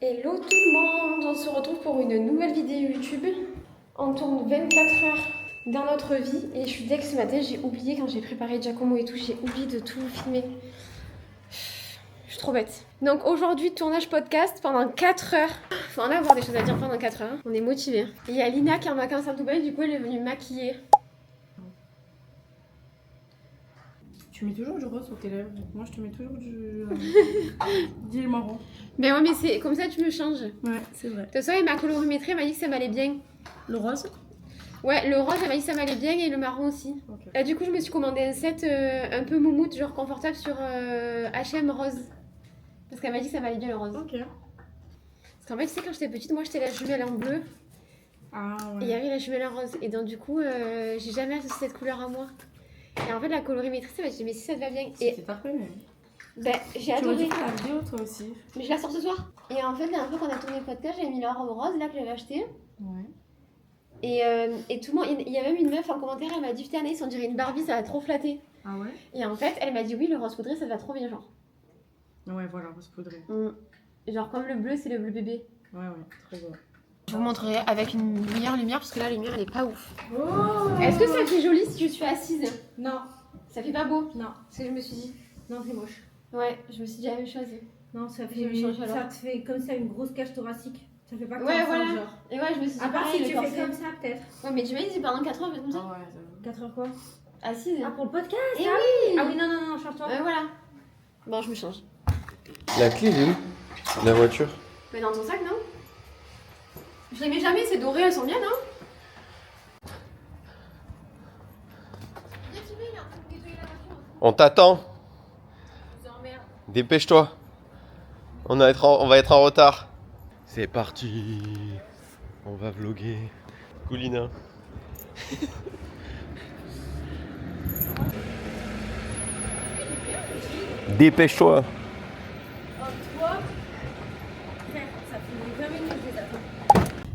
Hello tout le monde, on se retrouve pour une nouvelle vidéo YouTube. On tourne 24 heures dans notre vie et je suis dès que ce matin j'ai oublié quand j'ai préparé Giacomo et tout, j'ai oublié de tout filmer. Je suis trop bête. Donc aujourd'hui tournage podcast pendant 4 heures. Faut en avoir des choses à dire pendant 4 heures. On est motivés. Il y a Lina qui est en vacances à Dubaï, du coup elle est venue me maquiller. Tu mets toujours du rose sur tes lèvres, donc moi je te mets toujours du marron. Ben ouais mais c'est comme ça tu me changes. Ouais, c'est vrai. De toute façon, ma colorimétrie elle m'a dit que ça m'allait bien. Le rose? Ouais, le rose elle m'a dit que ça m'allait bien et le marron aussi. Okay. Là du coup je me suis commandé un set un peu moumoute, genre confortable sur H&M rose. Parce qu'elle m'a dit que ça m'allait bien le rose. Ok. Parce qu'en fait tu sais quand j'étais petite, moi j'étais la jumelle en bleu. Ah ouais. Et il y avait la jumelle en rose. Et donc du coup j'ai jamais associé cette couleur à moi. Et en fait la colorimétrie ça m'a dit mais si ça te va bien. Et c'est parfait mais... Ben j'ai Tu aurais dû adoré. faire la vidéo toi aussi. Mais je la sors ce soir. Et en fait la dernière fois qu'on a tourné le podcast j'avais mis la robe rose là que j'avais acheté. Ouais. Et tout le monde, il y a même une meuf en commentaire, elle m'a dit putain Anaïs on dirait une Barbie, ça va trop flatter. Ah ouais? Et en fait elle m'a dit oui le rose poudré ça va trop bien genre. Ouais voilà, rose poudré. Genre comme le bleu c'est le bleu bébé. Ouais, trop beau. Je vous montrerai avec une meilleure lumière parce que là la lumière elle est pas ouf. Oh, Est-ce que ça fait joli si je suis assise? Non. Ça fait pas beau? Non. C'est ce que je me suis dit. Non, c'est moche. Ouais, je me suis dit la même chose. Non, ça Je vais changer, alors. ça te fait comme ça une grosse cage thoracique. Ça fait pas comme Ouais ça, voilà. genre. Et ouais je me suis dit À part pareil, si le tu corset. fais comme ça peut-être. Ouais mais tu m'as dit c'est pendant 4 heures mais comme ça. Ah ouais, 4 heures quoi? Assise. Ah pour le podcast? Et ah oui. Ah oui, non, change-toi. Voilà. Bon je me change. La clé, elle est où? La voiture. Mais dans ton sac non? Je les mets jamais, c'est doré, elles sont bien non? On t'attend. Dépêche-toi. On va être en retard. C'est parti. On va vlogger. Coulina. Dépêche-toi.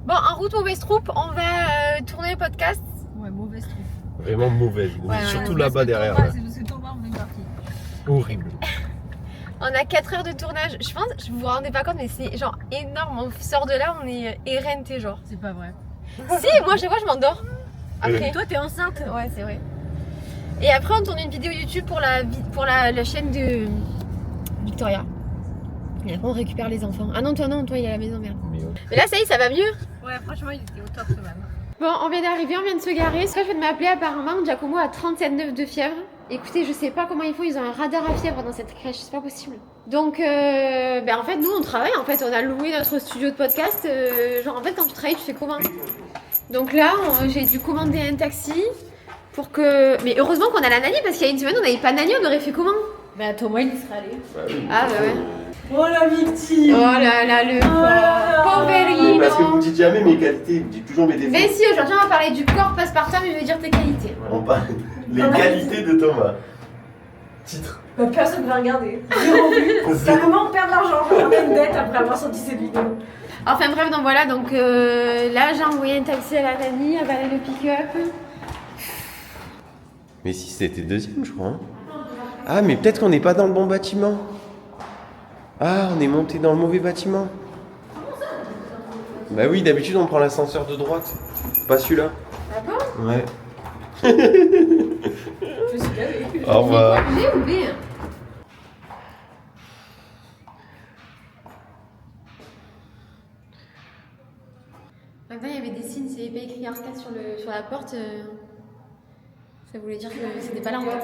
Bon, en route mauvaise troupe, on va tourner le podcast. Ouais, mauvaise troupe. Vraiment mauvaise. Ouais, surtout là-bas derrière. Là. C'est parce que Thomas, on est parti. Horrible. On a 4 heures de tournage. Je pense, je vous rendez pas compte, mais c'est genre énorme. On sort de là, on est éreinté genre. C'est pas vrai. Si, moi chaque fois je m'endors. Après. Toi, t'es enceinte. Ouais, c'est vrai. Et après, on tourne une vidéo YouTube pour la chaîne de Victoria. Et après, on récupère les enfants. Ah non, toi, il est à la maison, merde. Mais là, ça y est, ça va mieux. Ouais, franchement, il était au top quand même. Bon, on vient d'arriver, on vient de se garer. Ce que je viens de m'appeler, apparemment, Giacomo a 37,9 de fièvre. Écoutez, je sais pas comment ils font, ils ont un radar à fièvre dans cette crèche, c'est pas possible. Donc, en fait, nous, on travaille, en fait, on a loué notre studio de podcast. Genre, en fait, quand tu travailles, tu fais comment? Donc là, j'ai dû commander un taxi pour que... Mais heureusement qu'on a la nanny, parce qu'il y a une semaine, on n'avait pas de nanny, on aurait fait comment? Bah, Thomas, il y serait allé. Ah bah ouais. Oh la victime! Oh là là, le pauvre Parce que vous dites jamais mes qualités, vous dites toujours mes défauts. Mais si, aujourd'hui, on va parler du corps passe-partout, mais je vais dire tes qualités. On parle les qualités de Thomas. Titre. Bah, personne ne va regarder. Zéro vue. Ça comment perdre de l'argent? On a une dette après avoir sorti cette vidéo. Enfin bref, donc voilà, donc là, j'ai envoyé un taxi à la nanny, elle va aller le pick-up. Mais si c'était deuxième, je crois. Hein. Ah, mais peut-être qu'on n'est pas dans le bon bâtiment. Ah, on est monté dans le mauvais bâtiment. Bah oui, d'habitude on prend l'ascenseur de droite. Pas celui-là. Ah bon? Ouais. Je suis gavée. Au revoir. G ou B? Maintenant, il y avait des signes, c'est pas écrit Ars 4 sur la porte. Ça voulait dire que c'était pas là en fait.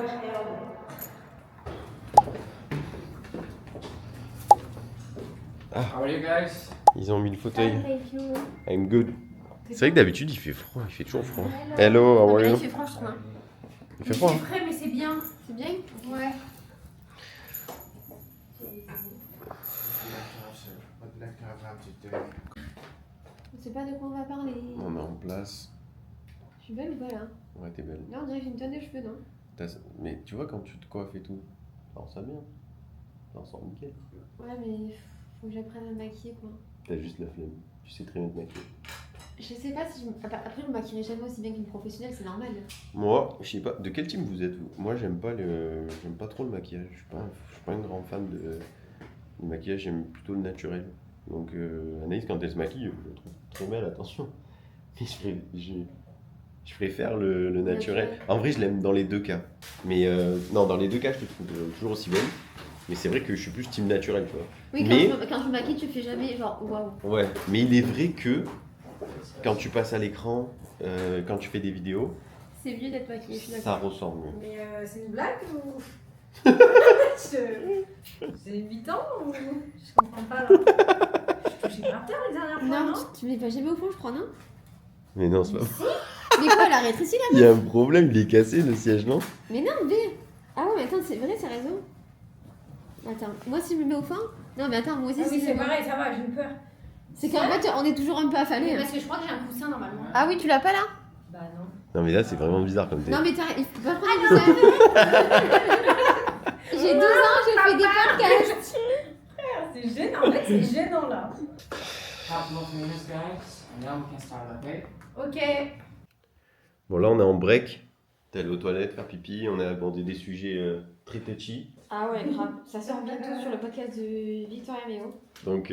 How are you guys? Ils ont mis le fauteuil. Thank you. I'm good. C'est vrai que d'habitude il fait froid, il fait toujours froid. Hello, how Non, are mais là, you? il fait froid, je trouve. Hein. Il fait froid. C'est frais, mais c'est bien. C'est bien? Ouais. Je sais pas de quoi on va parler. On est en place. Je suis belle ou pas là? Ouais, t'es belle. Là, on dirait que j'ai une tonne de cheveux, non? Mais tu vois quand tu te coiffes et tout, ça ressort bien. Ça ressort nickel. Ouais, mais faut que j'apprenne à me maquiller quoi. T'as juste la flemme. Tu sais très bien te maquiller. Je sais pas si je... Après, je me maquillerai jamais aussi bien qu'une professionnelle, c'est normal. Moi, je sais pas, de quel team vous êtes vous? Moi j'aime pas trop le maquillage. Je suis pas un grand fan de maquillage, j'aime plutôt le naturel. Donc Anaïs, quand elle se maquille, je la trouve très belle, attention. Mais je préfère le naturel. En vrai, je l'aime dans les deux cas. Mais non, dans les deux cas, je te trouve toujours aussi belle. Mais c'est vrai que je suis plus team naturel, tu vois. Oui, Mais quand je me maquille, tu fais jamais genre waouh. ouais, mais il est vrai que quand tu passes à l'écran, quand tu fais des vidéos, C'est mieux d'être maquillée, je suis ça d'accord. ressort mieux. Mais c'est une blague ou. C'est 8 ans ou. Je comprends pas là. Je touchais par terre les dernières fois, Non, non tu mets pas jamais au fond, je crois, non? Mais non, c'est pas. Mais quoi, elle a rétréci là? Il y a un problème, il est cassé le siège, non? Mais non, B. Ah ouais, mais attends, c'est vrai, c'est raison. Attends, moi si je me mets au fond. Non, mais attends, moi aussi Ah oui, si c'est je me- pareil, ça va, j'ai eu peur. C'est qu'en fait, on est toujours un peu affalés. Parce que je crois que j'ai un coussin normalement. Ah oui, tu l'as pas là? Bah non. Non, mais là, c'est vraiment bizarre comme t'es. Non, mais il faut pas prendre des J'ai 12 ans, je fais des podcasts. C'est gênant, en fait, c'est gênant là. Couple of minutes, guys, and now we can start, okay? Ok. Bon, là, on est en break. T'es allé aux toilettes faire pipi. On a abordé des sujets très touchy. Ah ouais, grave. Ça sort bientôt sur le podcast de Victoria Méo. Donc,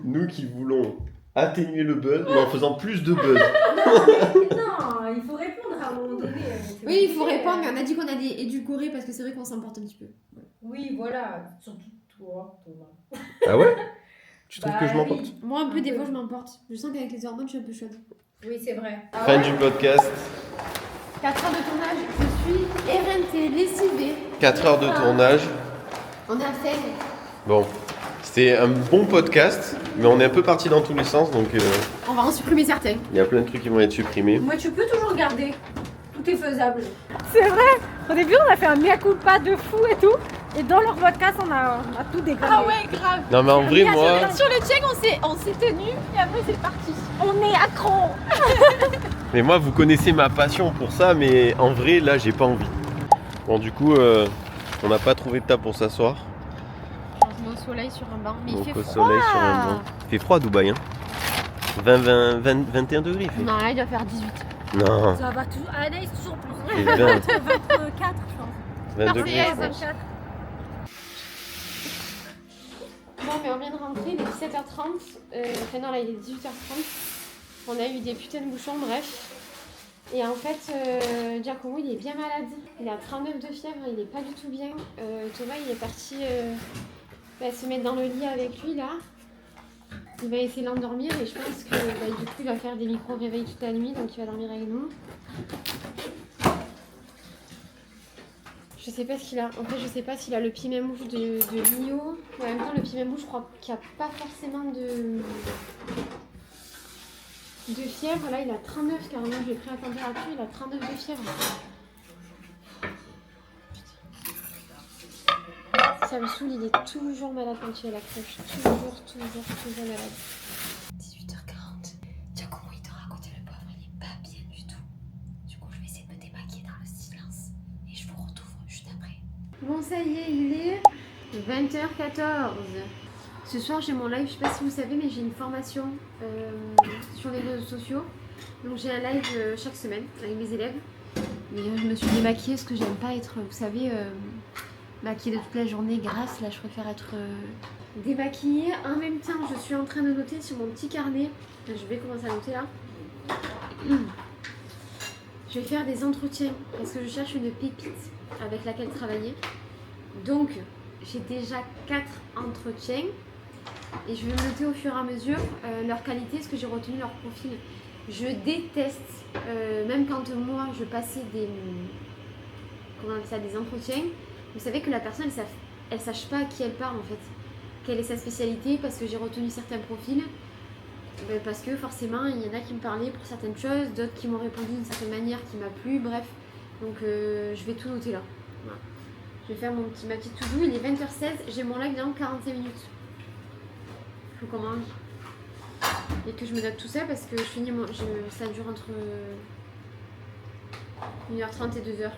nous qui voulons atténuer le buzz, mais en faisant plus de buzz. Non, il faut répondre à un moment donné. Oui, il faut répondre, mais on a dit qu'on allait édulcorer parce que c'est vrai qu'on s'emporte un petit peu. Oui, voilà. Surtout toi, Thomas. Ah ouais? Tu trouves Bah que je m'emporte? oui. Moi, un peu, des fois, je m'emporte. Je sens qu'avec les hormones, je suis un peu chaude. Oui, c'est vrai. Fin du podcast. 4 heures de tournage, je suis éreintée, lessivée. 4 heures de tournage. On est à Seine. Bon, c'était un bon podcast, mais on est un peu parti dans tous les sens, donc On va en supprimer certains. il y a plein de trucs qui vont être supprimés. Moi, tu peux toujours garder. Tout est faisable. C'est vrai. Au début, on a fait un mea culpa de fou et tout. Et dans leur podcast, on a tout dégradé. Ah ouais, grave. Non, mais en vrai, moi, Sur le check, on s'est tenu et après, c'est parti. On est accro. vous connaissez ma passion pour ça, mais en vrai, là, j'ai pas envie. Bon, du coup, on n'a pas trouvé de table pour s'asseoir. On se met au soleil sur un banc, mais il Donc fait au froid. soleil sur un banc. Il fait froid à Dubaï, hein. 21 degrés, il fait. Non, là, il doit faire 18. Non, Ça va toujours. Anaïs, toujours plus. il fait 20, 24, je pense. 20 degrés. Parfait. 24. Bon, mais on vient de rentrer, il est 17h30. Enfin, non, là, il est 18h30. On a eu des putains de bouchons, bref. Et en fait, Giacomo, il est bien malade. Il a 39 de fièvre, il est pas du tout bien. Thomas, il est parti se mettre dans le lit avec lui, là. Il va essayer de l'endormir et je pense que du coup, il va faire des micro-réveils toute la nuit, donc il va dormir avec nous. Je sais pas ce qu'il a. En fait, je sais pas s'il a le pied mouche de Lio. En même temps, le pied mouche, je crois qu'il n'y a pas forcément de fièvre. Là, il a 39 carrément. J'ai pris la température. Il a 39 de fièvre. Putain. Ça me saoule. Il est toujours malade quand il est à la crèche. Toujours malade. 18h40. Giacomo, il dort à côté, le pauvre. Il est pas bien du tout. Du coup, je vais essayer de me démaquiller dans le silence. Et je vous retrouve juste après. Bon, ça y est, il est 20h14. Ce soir, j'ai mon live. Je sais pas si vous savez, mais j'ai une formation sur les réseaux sociaux. Donc, j'ai un live chaque semaine avec mes élèves. Mais je me suis démaquillée parce que j'aime pas être, vous savez, maquillée de toute la journée grasse. Là, je préfère être démaquillée. En même temps, je suis en train de noter sur mon petit carnet. Je vais commencer à noter là. Je vais faire des entretiens parce que je cherche une pépite avec laquelle travailler. Donc, j'ai déjà 4 entretiens et je vais me noter au fur et à mesure leur qualité, parce que j'ai retenu leur profil. Je déteste, même quand moi je passais des entretiens, vous savez que la personne elle sache pas à qui elle parle en fait, quelle est sa spécialité, parce que j'ai retenu certains profils. Parce que forcément il y en a qui me parlaient pour certaines choses, d'autres qui m'ont répondu d'une certaine manière qui m'a plu, bref. Donc je vais tout noter là. Voilà. Je vais faire ma petite to-do, il est 20h16, j'ai mon live dans 45 minutes. Il faut qu'on mange. Et que je me note tout ça parce que ça dure entre 1h30 et 2h.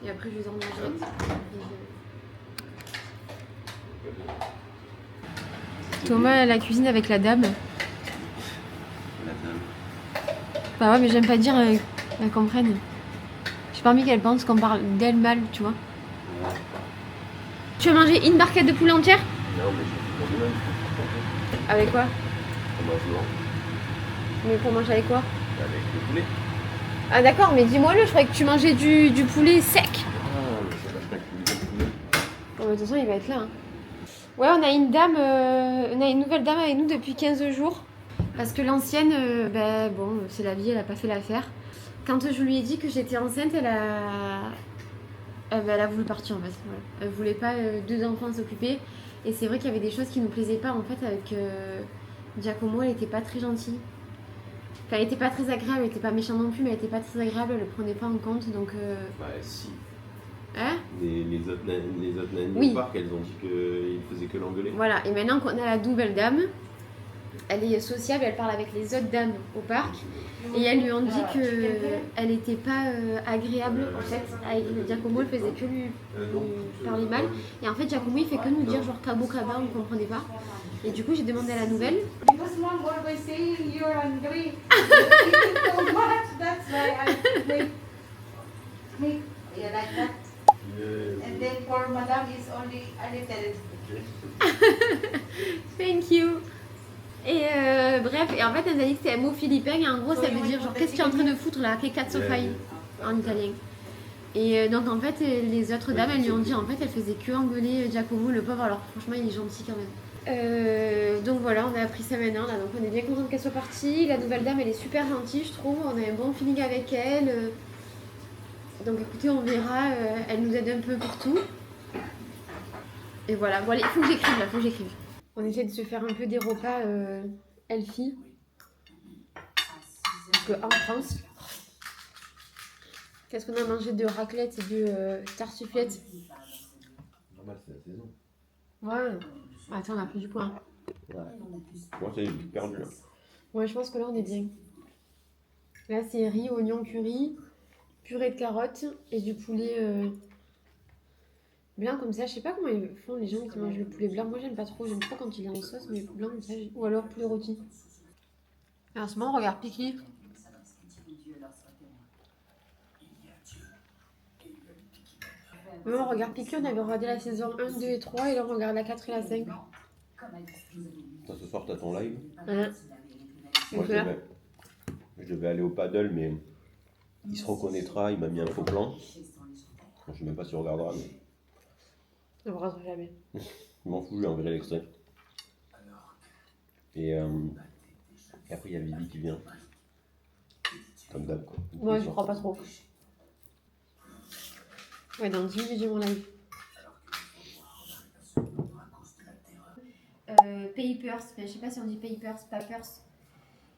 Et après je vais dormir direct. Thomas à la cuisine avec la dame. Bah ouais, mais j'aime pas dire qu'elle comprenne. J'ai pas envie qu'elle pense qu'on parle d'elle mal, tu vois. Tu as mangé une barquette de poulet entière? Non, mais Avec quoi? On mange souvent. Mais pour manger avec quoi? Avec le poulet. Ah d'accord, mais dis-moi-le, je croyais que tu mangeais du poulet sec. Ah, mais c'est pas que du poulet. Bon, de toute façon, il va être là. Hein. Ouais, on a une nouvelle dame avec nous depuis 15 jours. Parce que l'ancienne, bon, c'est la vie, elle a pas fait l'affaire. Quand je lui ai dit que j'étais enceinte, elle a voulu partir en fait. Voilà. Elle voulait pas 2 enfants s'occuper. Et c'est vrai qu'il y avait des choses qui nous plaisaient pas en fait avec Giacomo, elle était pas très gentille. Enfin, elle était pas très agréable, elle était pas méchante non plus, mais elle était pas très agréable, elle le prenait pas en compte donc. Bah si. Hein? Les autres nannies Oui. au parc, elles ont dit qu'ils faisaient que l'engueuler. Voilà, et maintenant qu'on a la nouvelle dame, elle est sociable, elle parle avec les autres dames au parc. Et elles lui ont dit qu'elle n'était pas agréable en fait. Avec Giacomo, elle faisait que lui parler mal. Et en fait, Giacomo, il fait que nous dire genre Cabo Caba, on ne comprenait pas. Et du coup, j'ai demandé à la nouvelle. Because mom always say you're hungry. You eat so much, that's why I make you like that. And then for madam is only a little. Thank you. Et bref, et en fait, elle nous a dit que c'était un mot philippin. Et en gros, ça veut dire genre qu'est-ce que tu es en train de foutre là, che cazzo fai en italien. Et donc en fait, les autres dames, elles lui ont dit en fait, elle faisait que engueuler Giacomo, le pauvre. Alors franchement, il est gentil quand même. Donc voilà, on a appris ça maintenant là, donc on est bien contente qu'elle soit partie. La nouvelle dame, elle est super gentille, je trouve. On a un bon feeling avec elle. Donc écoutez, on verra. Elle nous aide un peu pour tout. Et voilà, bon allez, il faut que j'écrive là, faut que j'écrive. On essaie de se faire un peu des repas healthy. Parce qu'en France, qu'est-ce qu'on a mangé de raclette et de tartiflette? Normal, c'est la saison. Ouais. Attends, on a pris du poids. Ouais. Moi, c'est perdu là. Ouais, je pense que là, on est bien. Là, c'est riz, oignon, curry, purée de carottes et du poulet blanc comme ça. Je sais pas comment ils font les gens qui mangent le poulet blanc. Moi, j'aime pas trop. J'aime trop quand il est en sauce, mais blanc comme ça. Ou alors poulet rôti. Et en ce moment, on regarde Piki. On regarde Piki, on avait regardé la saison 1, 2 et 3 et là on regarde la 4 et la 5. Ça, ce soir, t'as ton live. Hein. Moi, je devais aller au paddle, mais il se reconnaîtra, il m'a mis un faux plan. Je sais même pas si on regardera, mais On ne regardera jamais. je m'en fous, je lui enverrai l'extrait. Et après, il y a Vivi qui vient. Comme d'hab, quoi. Moi, je crois pas trop. Ouais, dans 10 minutes, j'ai mon live. Papers, enfin, je sais pas si on dit papers.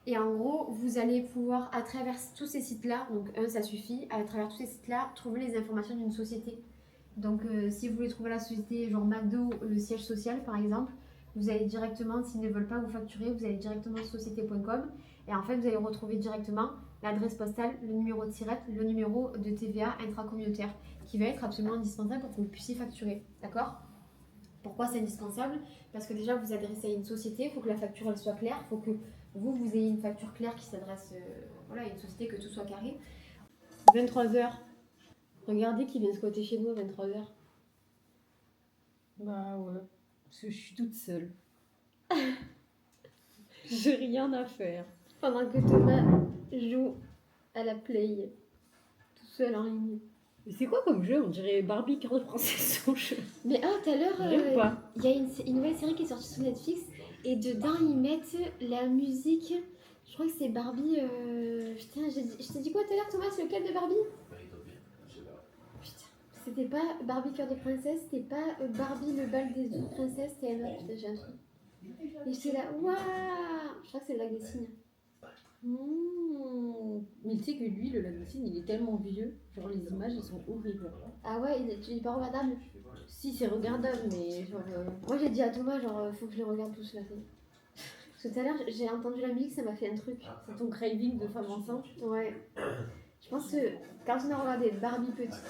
Et en gros, vous allez pouvoir, à travers tous ces sites-là, donc ça suffit, à travers tous ces sites-là, trouver les informations d'une société. Donc si vous voulez trouver la société, genre McDo, le siège social par exemple, vous allez directement, s'ils ne veulent pas vous facturer, vous allez directement sur société.com et en fait vous allez retrouver directement l'adresse postale, le numéro de SIRET, le numéro de TVA intracommunautaire qui va être absolument indispensable pour que vous puissiez facturer, d'accord ? Pourquoi c'est indispensable ? Parce que déjà vous vous adressez à une société, il faut que la facture elle soit claire, il faut que vous ayez une facture claire qui s'adresse à une société, que tout soit carré. 23h. Regardez qui vient squatter chez nous à 23h. Bah ouais, parce que je suis toute seule. J'ai rien à faire. Pendant que Thomas joue à la play, tout seul en ligne. Mais c'est quoi comme jeu? On dirait Barbie cœur de princesse son jeu. Mais tout à l'heure, J'aime pas. il y a une nouvelle série qui est sortie sur Netflix et dedans ils mettent la musique. Je crois que c'est Barbie. Putain, je t'ai dit quoi tout à l'heure, Thomas? C'est lequel de Barbie? Putain, c'était pas Barbie cœur de princesse, c'était pas Barbie le bal des 12 princesses, c'était un autre. Putain, j'ai un truc. Et j'étais là, waouh! Je crois que c'est le lac des signes. Mais tu sais que lui, le lac des signes, il est tellement vieux. Genre les images, elles sont horribles. Ah ouais, tu dis pas regardable? Si, c'est regardable, mais genre... Moi j'ai dit à Thomas, genre, faut que je les regarde tous là. Parce que tout à l'heure, j'ai entendu la musique, ça m'a fait un truc. C'est ton craving de femme enceinte. Ouais. Je pense que quand on a regardé Barbie petite,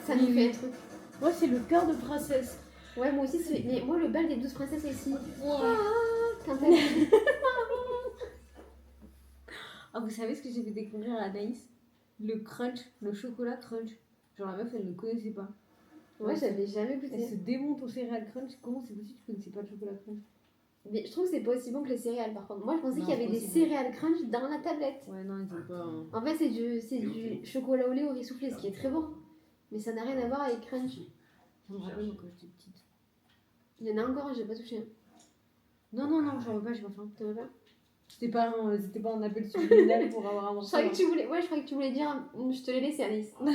ça nous fait un truc. Moi, c'est le cœur de princesse. Ouais, moi aussi, mais moi, le bal des 12 princesses aussi. Quand elle... Ah, vous savez ce que j'ai fait découvrir à Anaïs? Le crunch, le chocolat crunch. Genre la meuf, elle ne connaissait pas. Ouais, j'avais jamais Elle goûté. se démonte au céréales crunch. Comment c'est possible que tu connaissais pas le chocolat crunch? Mais je trouve que c'est pas aussi bon que les céréales par contre. Moi je pensais Non, qu'il y avait c'est des pas aussi céréales crunch dans la tablette. Ouais, non, ils ont pas. En fait, c'est du chocolat au lait au riz soufflé, ce qui est très bon. Mais ça n'a rien à voir avec crunch. Ça me rappelle moi, quand j'étais petite. Il y en a encore, j'ai pas touché. Non, non, non, j'en veux pas, j'ai pas faim. T'en veux pas? C'était pas un appel subliminal pour avoir un Je morceau. croyais que tu voulais, ouais, je croyais que tu voulais dire, je te l'ai laissé Alice. Ouais,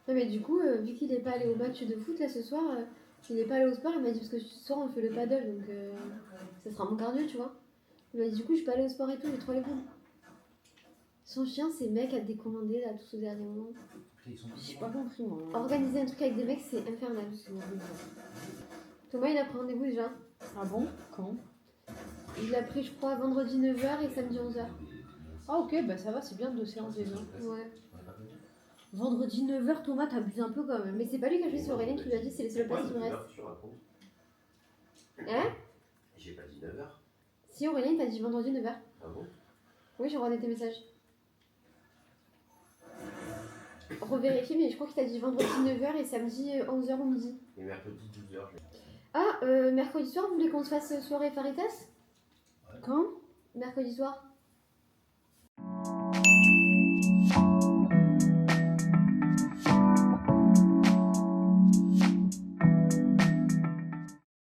mais du coup, vu qu'il est pas allé au match de foot là ce soir, il est pas allé au sport, il m'a dit parce que ce soir on fait le paddle donc ça sera mon cardio, tu vois. Il m'a dit du coup je peux aller au sport et tout, j'ai trop les boules. Son chien, c'est mec à décommander là tout au dernier moment. J'ai pas compris moi. Organiser un truc avec des mecs, c'est infernal. Thomas, il a pris rendez-vous déjà. Ah bon? Quand? Il a pris, je crois, vendredi 9h et samedi 11h. Ah ok, bah ça va, c'est bien 2 séances déjà. Ouais. Vendredi 9h, Thomas, t'abuses un peu quand même. Mais c'est pas lui qui a choisi, c'est Aurélien qui lui a dit c'est les seules places qui me restent. Hein? J'ai pas dit 9h. Si, Aurélien t'a dit vendredi 9h. Ah bon? Oui, j'ai regardé tes messages. Revérifie, mais je crois qu'il t'a dit vendredi 9h et samedi 11h ou midi. Et mercredi 12h. Ah, mercredi soir, vous voulez qu'on se fasse soirée Faritas? Quand? Mercredi soir.